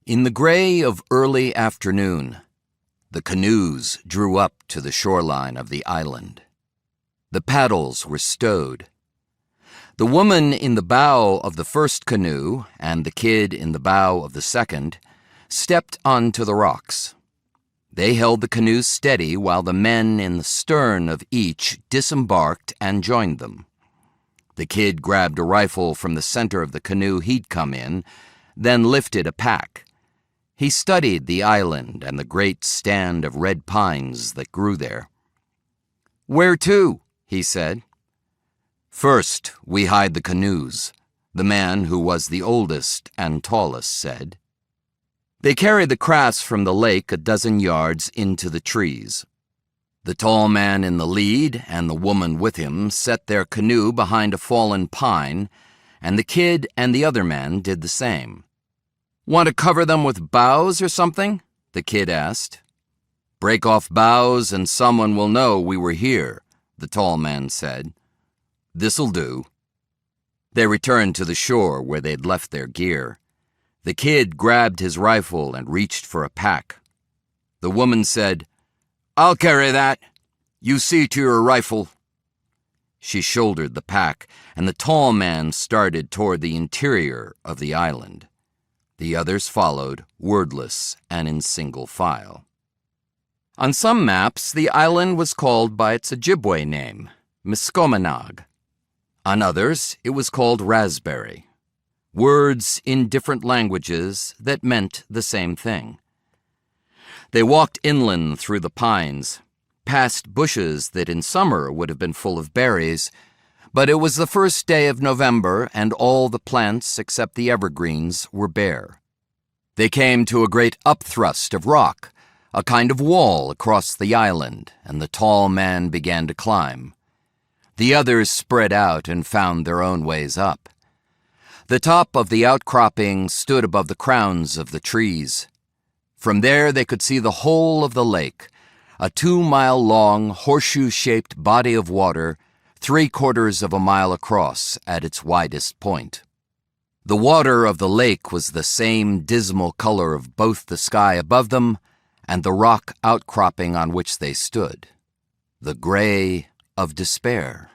In the gray of early afternoon, the canoes drew up to the shoreline of the island. The paddles were stowed. The woman in the bow of the first canoe and the kid in the bow of the second stepped onto the rocks. They held the canoes steady while the men in the stern of each disembarked and joined them. The kid grabbed a rifle from the center of the canoe he'd come in, then lifted a pack. He studied the island and the great stand of red pines that grew there. "Where to?" he said. "First, we hide the canoes," the man who was the oldest and tallest said. They carried the crafts from the lake a dozen yards into the trees. The tall man in the lead and the woman with him set their canoe behind a fallen pine, and the kid and the other man did the same. "Want to cover them with boughs or something?" the kid asked. "Break off boughs and someone will know we were here," the tall man said. "This'll do." They returned to the shore where they'd left their gear. The kid grabbed his rifle and reached for a pack. The woman said, "I'll carry that. You see to your rifle." She shouldered the pack, and the tall man started toward the interior of the island. The others followed, wordless and in single file. On some maps, the island was called by its Objibwe name, Miskomanag. On others, it was called Raspberry. Words in different languages that meant the same thing. They walked inland through the pines, past bushes that in summer would have been full of berries, but it was the first day of November and all the plants except the evergreens were bare. They came to a great upthrust of rock, a kind of wall across the island, and the tall man began to climb. The others spread out and found their own ways up. The top of the outcropping stood above the crowns of the trees. From there they could see the whole of the lake, a 2-mile-long, horseshoe-shaped body of water, 3/4 of a mile across at its widest point. The water of the lake was the same dismal color of both the sky above them and the rock outcropping on which they stood, the gray of despair.